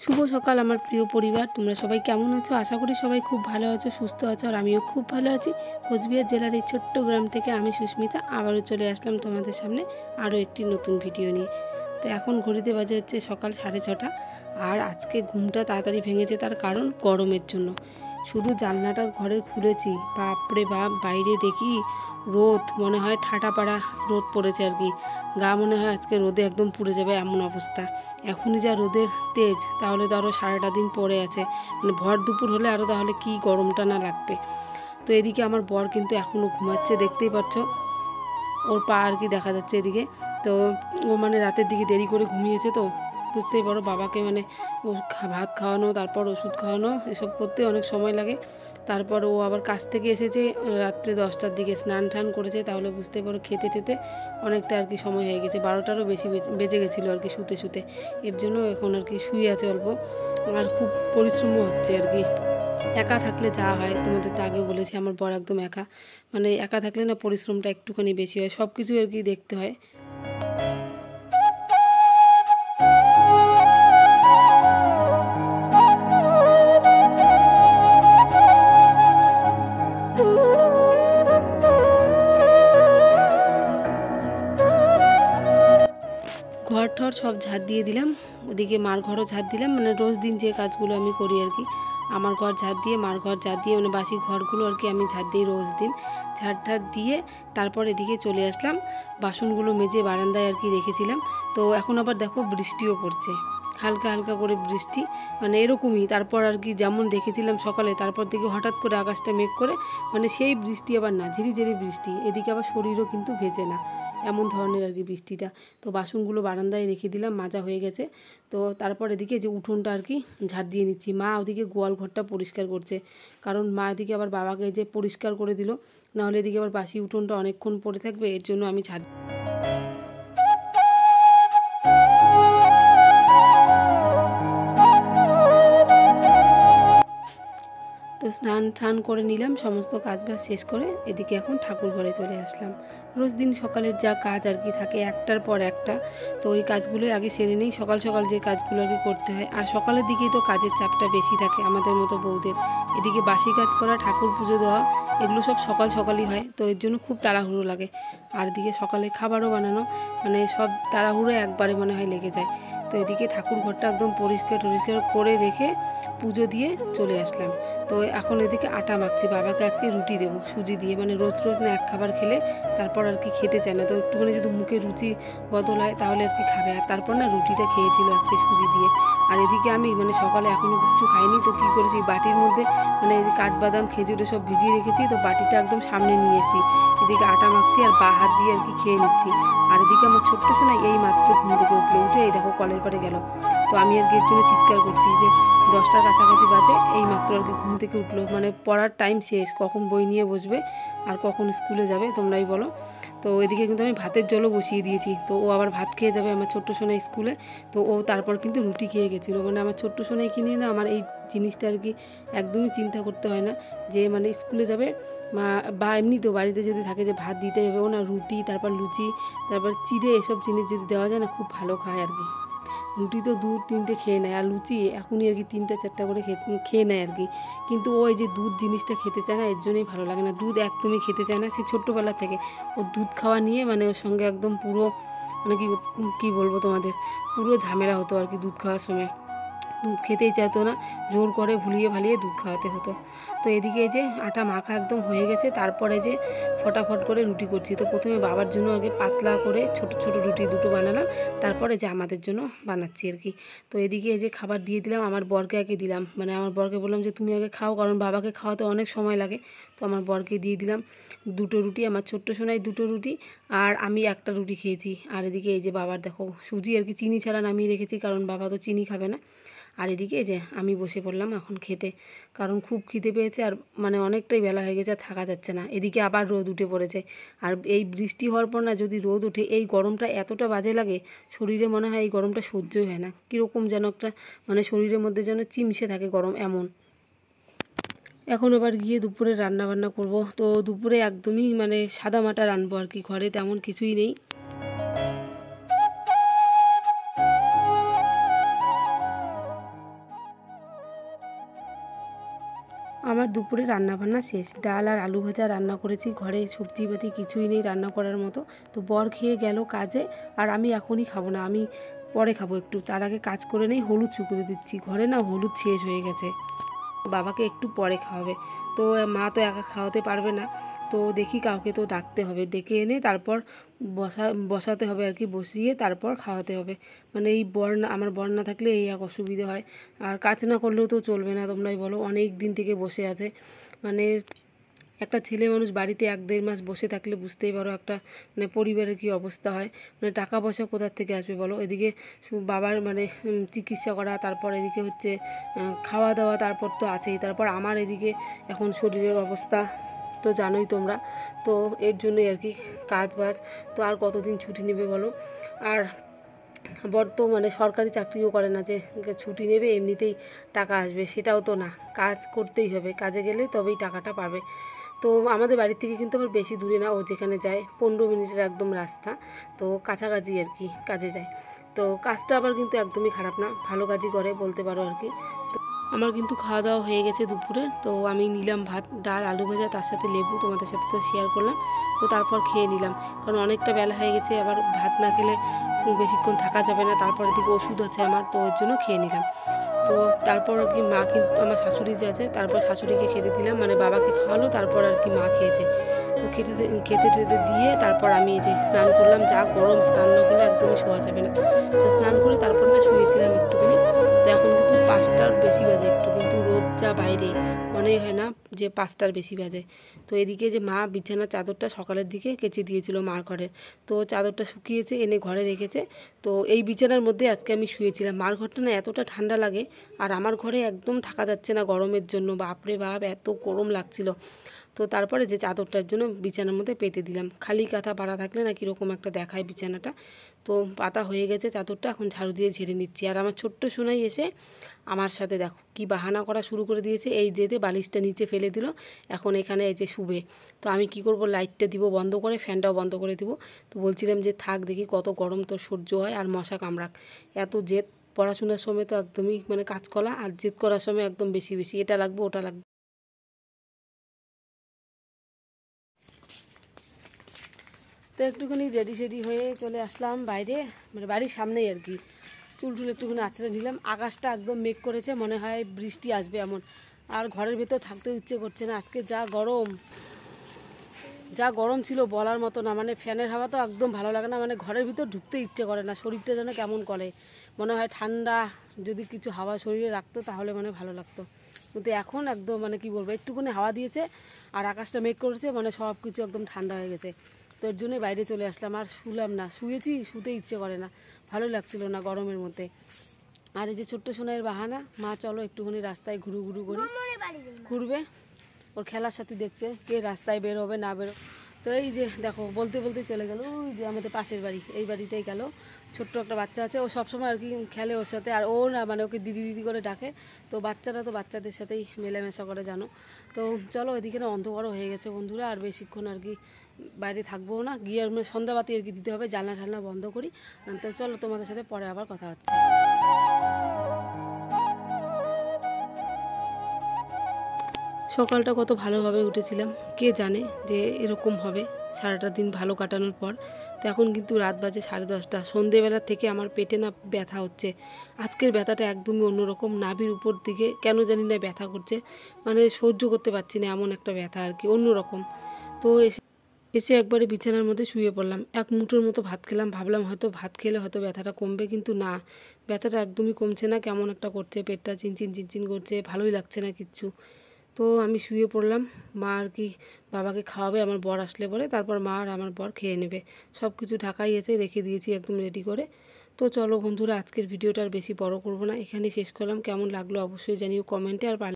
শুভ সকাল আমার প্রিয় পরিবার, তোমরা সবাই কেমন আছো? আশা করি সবাই খুব ভালো আছো, সুস্থ আছো, আর আমিও খুব ভালো আছি। কোচবিহার জেলার এই ছোট্ট গ্রাম থেকে আমি সুস্মিতা আবারও চলে আসলাম তোমাদের সামনে আরও একটি নতুন ভিডিও নিয়ে। তো এখন ঘড়িতে বাজে হচ্ছে সকাল 6:30, আর আজকে ঘুমটা তাড়াতাড়ি ভেঙেছে, তার কারণ গরমের জন্য। শুধু জানলাটা ঘরের খুলেছি, বাপরে বাপ, বাইরে দেখি রোদ, মনে হয় ঠাটাপাড়া রোদ পড়েছে আর কি। গা মনে হয় আজকে রোদে একদম পুড়ে যাবে এমন অবস্থা। এখনই যা রোদের তেজ, তাহলে তো আরও সারাটা দিন পড়ে আছে, মানে ভর দুপুর হলে আরও তাহলে কি গরমটা না লাগবে। তো এদিকে আমার বর কিন্তু এখনও ঘুমাচ্ছে, দেখতেই পাচ্ছ ওর পা আর কি দেখা যাচ্ছে এদিকে। তো ও মানে রাতের দিকে দেরি করে ঘুমিয়েছে, তো বুঝতেই পারো বাবাকে মানে ও ভাত খাওয়ানো, তারপর ওষুধ খাওয়ানো, এসব করতে অনেক সময় লাগে। তারপর ও আবার কাছ থেকে এসেছে রাত্রে 10টার দিকে, স্নান টান করেছে, তাহলে বুঝতে পারো খেতে টেতে অনেকটা আর কি সময় হয়ে গেছে, 12টারও বেশি বেজে গেছিলো আর কি শুতে শুতে। এর জন্য এখন আর কি শুয়ে আছে অল্প, আর খুব পরিশ্রমও হচ্ছে আর কি। একা থাকলে যা হয়, তোমাদের তো আগে বলেছি আমার বর একদম একা, মানে একা থাকলে না পরিশ্রমটা একটুখানি বেশি হয়, সব কিছু আর কি দেখতে হয়। ঘর ঠর সব ঝাড় দিয়ে দিলাম, ওদিকে মার ঘরও ঝাড় দিলাম, মানে রোজ দিন যে কাজগুলো আমি করি আর কি। আমার ঘর ঝাড় দিয়ে, মার ঘর ঝাড় দিয়ে, মানে বাসি ঘরগুলো আর কি আমি ঝাড় দিই রোজ দিন। ঝাড় ঠাড় দিয়ে তারপর এদিকে চলে আসলাম, বাসনগুলো মেজে বারান্দায় আর কি রেখেছিলাম। তো এখন আবার দেখো বৃষ্টিও পড়ছে, হালকা হালকা করে বৃষ্টি, মানে এরকমই। তারপর আর কি যেমন দেখেছিলাম সকালে, তারপর দিকে হঠাৎ করে আকাশটা মেঘ করে, মানে সেই বৃষ্টি আবার না, ঝিরিঝিরি বৃষ্টি, এদিকে আবার শরীরও কিন্তু ভেজে না, এমন ধরনের আর কি বৃষ্টিটা। তো বাসনগুলো বারান্দায় রেখে দিলাম, মাজা হয়ে গেছে। তো তারপর এদিকে যে উঠোনটা আর কি ঝাড় দিয়ে নিচ্ছি, মা ওদিকে গোয়াল ঘরটা পরিষ্কার করছে, কারণ মা এদিকে আবার বাবাকে যে পরিষ্কার করে দিল, নাহলে এদিকে আবার বাসি উঠোনটা অনেকক্ষণ পড়ে থাকবে, এর জন্য আমি ঝাড়। তো স্নান টান করে নিলাম, সমস্ত কাজ বাজ শেষ করে এদিকে এখন ঠাকুর ঘরে চলে আসলাম। রোজ দিন সকালের যা কাজ আর কি থাকে, একটার পর একটা, তো ওই কাজগুলোই আগে সেরে নিই, সকাল সকাল যে কাজগুলো আর কি করতে হয়। আর সকালের দিকেই তো কাজের চাপটা বেশি থাকে আমাদের মতো বউদের। এদিকে বাসি কাজ করা, ঠাকুর পুজো দেওয়া, এগুলো সব সকাল সকালই হয়, তো এর জন্য খুব তাড়াহুড়ো লাগে। আর এদিকে সকালে খাবারও বানানো, মানে সব তাড়াহুড়ো একবারে মনে হয় লেগে যায়। তো এদিকে ঠাকুর ঘরটা একদম পরিষ্কার টরিষ্কার করে রেখে পুজো দিয়ে চলে আসলাম। তো এখন এদিকে আটা মাখছি, বাবাকে আজকে রুটি দেবো সুজি দিয়ে, মানে রোজ রোজ না এক খাবার খেলে তারপর আর কি খেতে চায় না, তো একটুখানি যদি মুখে রুচি বদল হয় তাহলে আর কি খাবে। আর তারপর না রুটিটা খেয়েছিল আজকে সুজি দিয়ে। আর এদিকে আমি মানে সকালে এখনও কিছু খাইনি, তো কী করেছি, বাটির মধ্যে মানে কাঠবাদাম খেজুরে সব ভিজিয়ে রেখেছি, তো বাটিটা একদম সামনে নিয়ে এসেছি, এদিকে আটা মাখছি আর বা হাত দিয়ে আর কি খেয়ে নিচ্ছি। আর এদিকে আমার ছোট্ট সোনা এই মাত্র ঘুম থেকে উঠলো, উঠে এই দেখো কলের পাড়ে গেল। তো আমি আর কি এর জন্য চিৎকার করছি যে 10টার কাছাকাছি বাজে, এই মাত্র আর কি ঘুম থেকে উঠলো, মানে পড়ার টাইম শেষ, কখন বই নিয়ে বসবে আর কখন স্কুলে যাবে তোমরাই বলো। তো এদিকে কিন্তু আমি ভাতের জলও বসিয়ে দিয়েছি, তো ও আবার ভাত খেয়ে যাবে আমার ছোট্ট সোনা স্কুলে। তো ও তারপর কিন্তু রুটি খেয়ে গেছিলো, মানে আমার ছোট্ট সোনাই কিনে না, আমার এই জিনিসটা আর কি একদমই চিন্তা করতে হয় না যে মানে স্কুলে যাবে বা এমনিতেও বাড়িতে যদি থাকে যে ভাত দিতে হবে, ও না রুটি, তারপর লুচি, তারপর চিড়ে, এসব জিনিস যদি দেওয়া যায় না খুব ভালো খায় আর কি। রুটি তো 2-3টে খেয়ে নেয়, আর লুচি এখনই আর কি 3-4টা করে খেয়ে নেয় আর কি। কিন্তু ওই যে দুধ জিনিসটা খেতে চায় না, এর জন্যই ভালো লাগে না, দুধ একদমই খেতে চায় না, সে ছোট্টোবেলা থেকে ও দুধ খাওয়া নিয়ে মানে ওর সঙ্গে একদম পুরো মানে কি বলবো তোমাদের, পুরো ঝামেলা হতো আর কি। দুধ খাওয়ার সময় দুধ খেতেই চাইতো না, জোর করে ভুলিয়ে ভালিয়ে দুধ খাওয়াতে হতো। তো এদিকে এই যে আটা মাখা একদম হয়ে গেছে, তারপরে যে ফটাফট করে রুটি করছি। তো প্রথমে বাবার জন্য আগে পাতলা করে ছোট ছোট রুটি দুটো বানালাম, তারপরে যে আমাদের জন্য বানাচ্ছি আর কি। তো এদিকে এই যে খাবার দিয়ে দিলাম, আমার বরকে আগে দিলাম, মানে আমার বরকে বললাম যে তুমি আগে খাও, কারণ বাবাকে খাওয়াতে অনেক সময় লাগে। তো আমার বরকে দিয়ে দিলাম 2টো রুটি, আমার ছোট্ট সোনাই 2টো রুটি, আর আমি একটা রুটি খেয়েছি। আর এদিকে এই যে বাবার দেখো সুজি আর কি চিনি ছাড়া নামিয়ে রেখেছি, কারণ বাবা তো চিনি খাবে না। আর এদিকে যে আমি বসে পড়লাম এখন খেতে, কারণ খুব খিদে পেয়েছে, আর মানে অনেকটাই বেলা হয়ে গেছে, আর থাকা যাচ্ছে না। এদিকে আবার রোদ উঠে পড়েছে, আর এই বৃষ্টি হওয়ার পর না যদি রোদ ওঠে, এই গরমটা এতটা বাজে লাগে শরীরে, মনে হয় এই গরমটা সহ্যই হয় না, কীরকম যেন একটা মানে শরীরের মধ্যে যেন চিমসে থাকে গরম এমন। এখন আবার গিয়ে দুপুরে রান্না বান্না করব, তো দুপুরে একদমই মানে সাদা মাটা রানবো আর কি, ঘরে তেমন কিছুই নেই। আমার দুপুরে রান্নাবান্না শেষ, ডাল আর আলু ভাজা রান্না করেছি, ঘরে সবজিপাতি কিছুই নেই রান্না করার মতো। তো বর খেয়ে গেল কাজে, আর আমি এখনই খাবো না, আমি পরে খাবো একটু, তার আগে কাজ করে নেই। হলুদ শুকিয়ে দিচ্ছি, ঘরে না হলুদ শেষ হয়ে গেছে, বাবাকে একটু পরে খাওয়াবে। তো মা তো একা খাওয়াতে পারবে না, তো দেখি কাউকে তো ডাকতে হবে, ডেকে এনে তারপর বসাতে হবে আর কি, বসিয়ে তারপর খাওয়াতে হবে। মানে এই আমার বর না থাকলে এই এক অসুবিধে হয়, আর কাজ না করলেও তো চলবে না, তোমরাই বলো। অনেক দিন থেকে বসে আছে, মানে একটা ছেলে মানুষ বাড়িতে 1-1.5 মাস বসে থাকলে বুঝতেই পারো একটা মানে পরিবারের কী অবস্থা হয়। মানে টাকা পয়সা কোথার থেকে আসবে বলো, এদিকে বাবার মানে চিকিৎসা করা, তারপর এদিকে হচ্ছে খাওয়া দাওয়া, তারপর তো আছেই, তারপর আমার এদিকে এখন শরীরের অবস্থা তো জানোই তোমরা। তো এর জন্যই আর কি কাজ বাজ, তো আর কতদিন ছুটি নেবে বলো। আর বর্তমানে সরকারি চাকরিও করে না যে ছুটি নেবে এমনিতেই টাকা আসবে, সেটাও তো না, কাজ করতেই হবে, কাজে গেলে তবেই টাকাটা পাবে। তো আমাদের বাড়ির থেকে কিন্তু আবার বেশি দূরে না, ও যেখানে যায় 15 মিনিটের একদম রাস্তা, তো কাছাকাছি আর কি কাজে যায়। তো কাজটা আবার কিন্তু একদমই খারাপ না, ভালো কাজই করে বলতে পারো আর কি। তো আমার কিন্তু খাওয়া দাওয়া হয়ে গেছে দুপুরে, তো আমি নিলাম ভাত, ডাল, আলু ভাজা, তার সাথে লেবু, তোমাদের সাথে তো শেয়ার করলাম। তো তারপর খেয়ে নিলাম, কারণ অনেকটা বেলা হয়ে গেছে, আবার ভাত না খেলে বেশিক্ষণ থাকা যাবে না, তারপর এদিকে ওষুধ আছে আমার, তো ওর জন্য খেয়ে নিলাম। তো তারপর আর কি মা কিন্তু আমার শাশুড়ি যে আছে, তারপর শাশুড়িকে খেতে দিলাম, মানে বাবাকে খাওয়ালো, তারপর আর কি মা খেয়েছে। তো খেতে টেতে দিয়ে তারপর আমি এই যে স্নান করলাম, যা গরম, স্নান না করলে একদমই শোয়া যাবে না। তো স্নান করে তারপর না শুয়েছিলাম একটুখানি। তো এখন কিন্তু 5টার বেশি বাজে, একটু কিন্তু রোদ যা বাইরে, মনেই হয় না যে 5টার বেশি বাজে। তো এদিকে যে মা বিছানার চাদরটা সকালের দিকে কেচে দিয়েছিল মার ঘরের, তো চাদরটা শুকিয়েছে, এনে ঘরে রেখেছে। তো এই বিছানার মধ্যে আজকে আমি শুয়েছিলাম, মার ঘরটা না এতটা ঠান্ডা লাগে, আর আমার ঘরে একদম থাকা যাচ্ছে না গরমের জন্য, বাপরে বাপ এত গরম লাগছিল। তো তারপরে যে চাদরটার জন্য বিছানার মধ্যে পেতে দিলাম, খালি কাঁথা পাড়া থাকলে না কীরকম একটা দেখায় বিছানাটা। তো পাতা হয়ে গেছে চাদরটা, এখন ঝাড়ু দিয়ে ঝেড়ে নিচ্ছি। আর আমার ছোট্ট সোনাই এসে আমার সাথে দেখো কি বাহানা করা শুরু করে দিয়েছে, এই যেতে বালিশটা নিচে ফেলে দিল, এখন এখানে এই যে শুবে। তো আমি কি করব, লাইটটা দিব বন্ধ করে, ফ্যানটাও বন্ধ করে দিব। তো বলছিলাম যে থাক, দেখি কত গরম তোর সহ্য হয়, আর মশা কামড়াক, এত জেদ পড়াশোনার সময় তো একদমই মানে কাজ করা, আর জেদ করার সময় একদম বেশি বেশি এটা লাগবে ওটা লাগবে। তো একটুখানি রেডি সেডি হয়ে চলে আসলাম বাইরে, মানে বাড়ির সামনেই আর কি, চুল টুল একটুখানি আঁচড়ে নিলাম। আকাশটা একদম মেঘ করেছে, মনে হয় বৃষ্টি আসবে এমন, আর ঘরের ভেতর থাকতে ইচ্ছে করছে না, আজকে যা গরম ছিল বলার মতো না, মানে ফ্যানের হাওয়া তো একদম ভালো লাগে না, মানে ঘরের ভিতর ঢুকতে ইচ্ছে করে না, শরীরটা যেন কেমন করে, মনে হয় ঠান্ডা যদি কিছু হাওয়া শরীরে রাখতো তাহলে মানে ভালো লাগতো। কিন্তু এখন একদম মানে কি বলবো, একটুখানি হাওয়া দিয়েছে আর আকাশটা মেঘ করেছে, মানে সব কিছু একদম ঠান্ডা হয়ে গেছে। তো এর জন্যই বাইরে চলে আসলাম, আর শুলাম না, শুতে ইচ্ছে করে না, ভালো লাগছিল না গরমের মধ্যে। আর এই যে ছোট্ট সোনাইয়ের বাহানা, মা চলো একটুখানি রাস্তায় ঘুরু করি, ঘুরবে, ওর খেলার সাথে দেখছে কে রাস্তায় বের হবে না বেরো। তো এই যে দেখো বলতে বলতে চলে গেল, ওই যে আমাদের পাশের বাড়ি, এই বাড়িটাই গেল। ছোট্ট একটা বাচ্চা আছে, ও সবসময় আর কি খেলে ওর সাথে, আর ও না মানে ওকে দিদি দিদি করে ডাকে। তো বাচ্চারা তো বাচ্চাদের সাথেই মেলামেশা করে জানো। তো চলো, এদিকে না অন্ধকারও হয়ে গেছে বন্ধুরা, আর বেশিক্ষণ আর কি বাইরে থাকবো না, গিয়ে আর মানে সন্ধ্যাবাতি আর কি দিতে হবে, জানলা ঠান্না বন্ধ করি। তো চলো, তোমাদের সাথে পরে আবার কথা হচ্ছে। সকালটা কত ভালোভাবে উঠেছিলাম, কে জানে যে এরকম হবে সারাটা দিন ভালো কাটানোর পর। তো এখন কিন্তু রাত বাজে 10:30, সন্ধেবেলার থেকে আমার পেটে না ব্যথা হচ্ছে। আজকের ব্যথাটা একদমই অন্যরকম, নাভির উপর দিকে কেন জানি না ব্যথা করছে, মানে সহ্য করতে পারছি না এমন একটা ব্যথা আর কি, অন্যরকম। তো এসে একবারে বিছানার মধ্যে শুয়ে পড়লাম, এক মুঠোর মতো ভাত খেলাম, ভাবলাম হয়তো ভাত খেলে হয়তো ব্যথাটা কমবে, কিন্তু না, ব্যথাটা একদমই কমছে না, কেমন একটা করছে, পেটটা চিনচিন চিনচিন করছে, ভালোই লাগছে না কিচ্ছু। তো আমি শুয়ে পড়লাম, মা আর কি বাবাকে খাওয়াবে আমার বর আসলে পরে, তারপর মা আর আমার বর খেয়ে নেবে, সব কিছু ঢাকাই আছে, রেখে দিয়েছি একদম রেডি করে। তো চলো বন্ধুরা, আজকের ভিডিওটা আর বেশি বড় করব না, এখানেই শেষ করলাম। কেমন লাগলো অবশ্যই জানিও কমেন্টে, আর